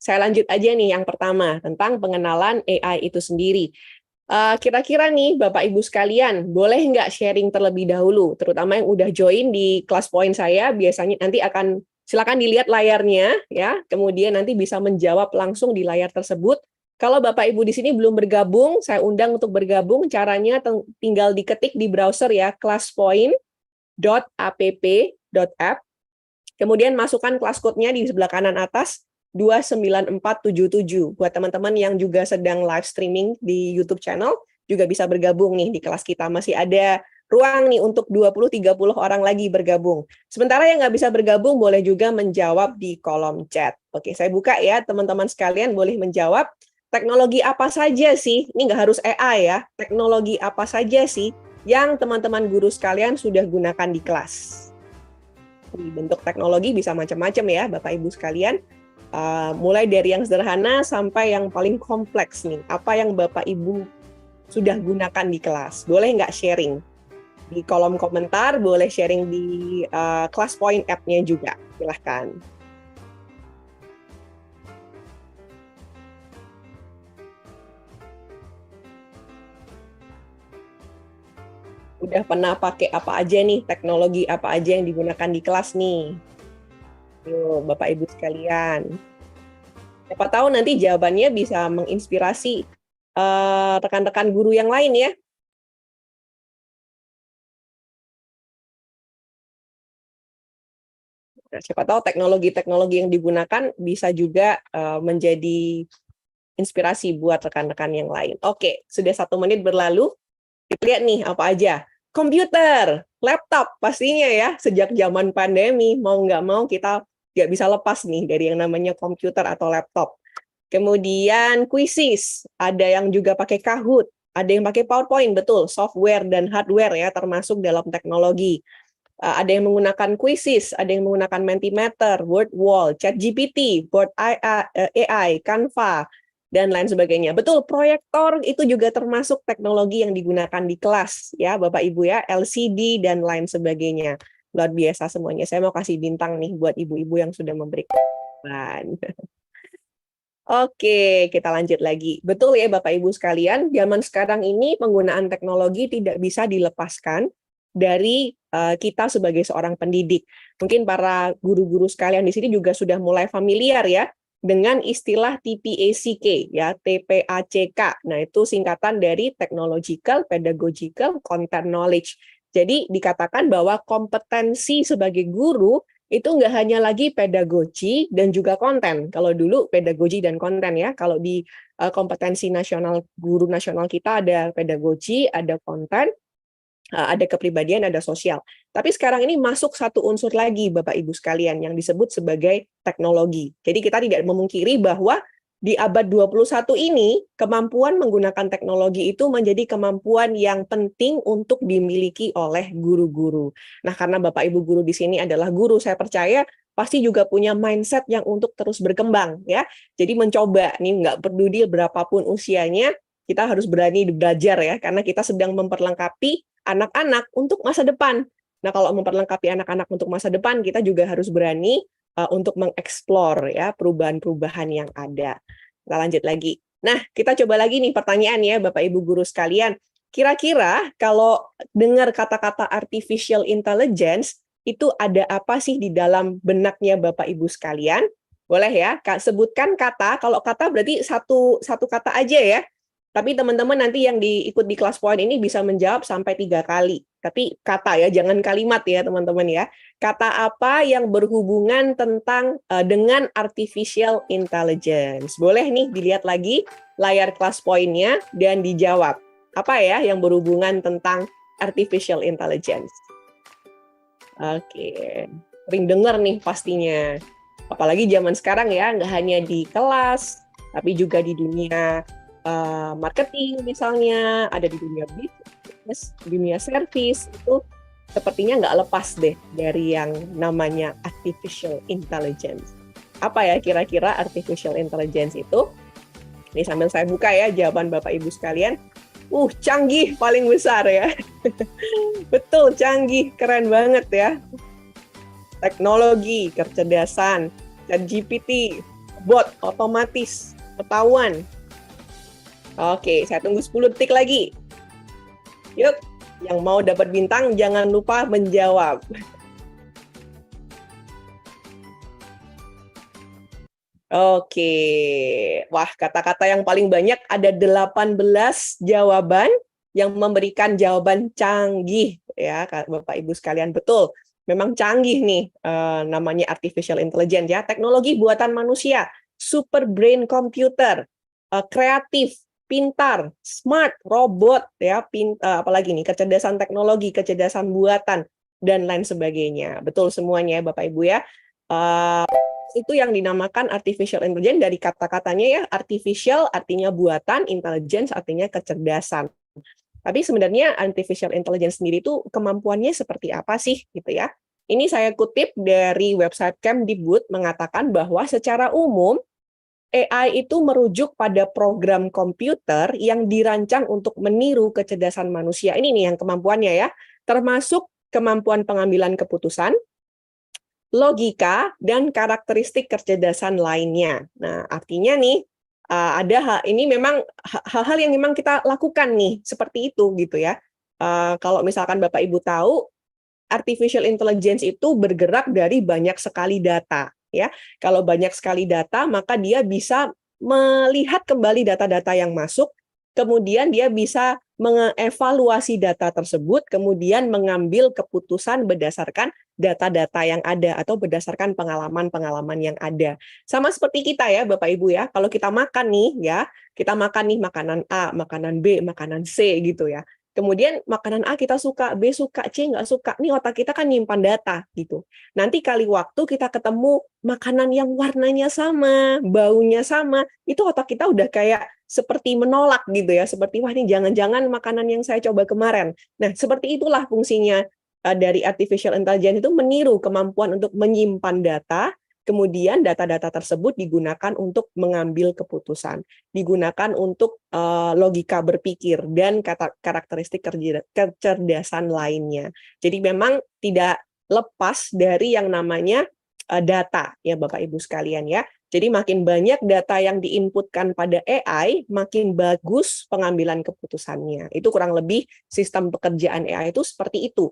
saya lanjut aja nih yang pertama, tentang pengenalan AI itu sendiri. Kira-kira nih Bapak Ibu sekalian, boleh nggak sharing terlebih dahulu, terutama yang udah join di kelas point saya, biasanya nanti akan silakan dilihat layarnya ya, kemudian nanti bisa menjawab langsung di layar tersebut. Kalau Bapak Ibu di sini belum bergabung, saya undang untuk bergabung, caranya tinggal diketik di browser ya, classpoint.app.app, kemudian masukkan kelas code-nya di sebelah kanan atas, 29477. Buat teman-teman yang juga sedang live streaming di YouTube channel, juga bisa bergabung nih di kelas kita. Masih ada ruang nih untuk 20-30 orang lagi bergabung. Sementara yang nggak bisa bergabung, boleh juga menjawab di kolom chat. Oke, saya buka ya, teman-teman sekalian boleh menjawab. Teknologi apa saja sih, ini nggak harus AI ya, teknologi apa saja sih yang teman-teman guru sekalian sudah gunakan di kelas? Bentuk teknologi bisa macam-macam ya, Bapak Ibu sekalian. Mulai dari yang sederhana sampai yang paling kompleks nih. Apa yang Bapak Ibu sudah gunakan di kelas? Boleh nggak sharing? Di kolom komentar, boleh sharing di Class Point app-nya juga. Silahkan. Udah pernah pakai apa aja nih? Teknologi apa aja yang digunakan di kelas nih? Yuk, Bapak Ibu sekalian. Siapa tahu nanti jawabannya bisa menginspirasi rekan-rekan guru yang lain ya. Nah, siapa tahu teknologi-teknologi yang digunakan bisa juga menjadi inspirasi buat rekan-rekan yang lain. Oke, sudah 1 menit berlalu. Kita lihat nih apa aja. Komputer, laptop pastinya ya. Sejak zaman pandemi, mau nggak mau kita nggak bisa lepas nih dari yang namanya komputer atau laptop. Kemudian quizzes, ada yang juga pakai Kahoot, ada yang pakai PowerPoint, betul, software dan hardware ya, termasuk dalam teknologi. Ada yang menggunakan quizzes, ada yang menggunakan Mentimeter, Wordwall, ChatGPT, Board AI, Canva, dan lain sebagainya. Betul, proyektor itu juga termasuk teknologi yang digunakan di kelas, ya Bapak Ibu ya, LCD dan lain sebagainya. Luar biasa semuanya. Saya mau kasih bintang nih buat ibu-ibu yang sudah memberikan. Oke, kita lanjut lagi. Betul ya Bapak Ibu sekalian, zaman sekarang ini penggunaan teknologi tidak bisa dilepaskan dari kita sebagai seorang pendidik. Mungkin para guru-guru sekalian di sini juga sudah mulai familiar ya dengan istilah TPACK ya, TPACK. Nah, itu singkatan dari Technological, Pedagogical, Content Knowledge. Jadi dikatakan bahwa kompetensi sebagai guru itu nggak hanya lagi pedagogi dan juga konten. Kalau dulu pedagogi dan konten ya, kalau di kompetensi nasional, guru nasional kita ada pedagogi, ada konten, ada kepribadian, ada sosial. Tapi sekarang ini masuk satu unsur lagi, Bapak Ibu sekalian, yang disebut sebagai teknologi. Jadi kita tidak memungkiri bahwa di abad 21 ini, kemampuan menggunakan teknologi itu menjadi kemampuan yang penting untuk dimiliki oleh guru-guru. Nah, karena Bapak Ibu guru di sini adalah guru, saya percaya pasti juga punya mindset yang untuk terus berkembang, ya. Jadi mencoba, nih nggak peduli berapapun usianya, kita harus berani belajar ya, karena kita sedang memperlengkapi anak-anak untuk masa depan. Nah, kalau memperlengkapi anak-anak untuk masa depan, kita juga harus berani untuk mengeksplor ya perubahan-perubahan yang ada. Kita lanjut lagi. Nah, kita coba lagi nih pertanyaan ya Bapak Ibu guru sekalian. Kira-kira kalau dengar kata-kata artificial intelligence, itu ada apa sih di dalam benaknya Bapak Ibu sekalian? Boleh ya, sebutkan kata. Kalau kata berarti satu kata aja ya. Tapi teman-teman nanti yang ikut di kelas point ini bisa menjawab sampai 3 kali. Tapi kata ya, jangan kalimat ya teman-teman ya. Kata apa yang berhubungan tentang dengan artificial intelligence. Boleh nih dilihat lagi layar kelas point-nya dan dijawab. Apa ya yang berhubungan tentang artificial intelligence? Oke, sering dengar nih pastinya. Apalagi zaman sekarang ya, nggak hanya di kelas, tapi juga di dunia marketing misalnya, ada di dunia bisnis, dunia service, itu sepertinya nggak lepas deh dari yang namanya artificial intelligence. Apa ya kira-kira artificial intelligence itu? Ini sambil saya buka ya jawaban Bapak Ibu sekalian. Canggih paling besar ya. Betul, canggih, keren banget ya. Teknologi, kecerdasan, ChatGPT, bot, otomatis, ketahuan. Oke, saya tunggu 10 detik lagi. Yuk, yang mau dapat bintang jangan lupa menjawab. Oke, wah kata-kata yang paling banyak ada 18 jawaban yang memberikan jawaban canggih ya Bapak Ibu sekalian. Betul, memang canggih nih namanya artificial intelligence ya, teknologi buatan manusia, super brain computer, kreatif, pintar, smart, robot ya, apalagi nih kecerdasan teknologi, kecerdasan buatan dan lain sebagainya. Betul semuanya ya Bapak Ibu ya. Itu yang dinamakan artificial intelligence dari kata-katanya ya, artificial artinya buatan, intelligence artinya kecerdasan. Tapi sebenarnya artificial intelligence sendiri itu kemampuannya seperti apa sih gitu ya. Ini saya kutip dari website Kemdikbud mengatakan bahwa secara umum AI itu merujuk pada program komputer yang dirancang untuk meniru kecerdasan manusia. Ini nih yang kemampuannya ya, termasuk kemampuan pengambilan keputusan, logika, dan karakteristik kecerdasan lainnya. Nah, artinya nih, ini memang hal-hal yang memang kita lakukan nih, seperti itu gitu ya. Kalau misalkan Bapak Ibu tahu, artificial intelligence itu bergerak dari banyak sekali data. Ya, kalau banyak sekali data, maka dia bisa melihat kembali data-data yang masuk, kemudian dia bisa mengevaluasi data tersebut, kemudian mengambil keputusan berdasarkan data-data yang ada atau berdasarkan pengalaman-pengalaman yang ada. Sama seperti kita ya, Bapak Ibu ya. Kalau kita makan nih ya, kita makan nih makanan A, makanan B, makanan C gitu ya. Kemudian makanan A kita suka, B suka, C nggak suka. Nih otak kita kan nyimpan data gitu. Nanti kali waktu kita ketemu makanan yang warnanya sama, baunya sama, itu otak kita udah kayak seperti menolak gitu ya, seperti wah ini jangan-jangan makanan yang saya coba kemarin. Nah, seperti itulah fungsinya dari artificial intelligence itu meniru kemampuan untuk menyimpan data, kemudian data-data tersebut digunakan untuk mengambil keputusan, digunakan untuk logika berpikir dan karakteristik kecerdasan lainnya. Jadi memang tidak lepas dari yang namanya data ya Bapak Ibu sekalian ya. Jadi makin banyak data yang diinputkan pada AI, makin bagus pengambilan keputusannya. Itu kurang lebih sistem pekerjaan AI itu seperti itu.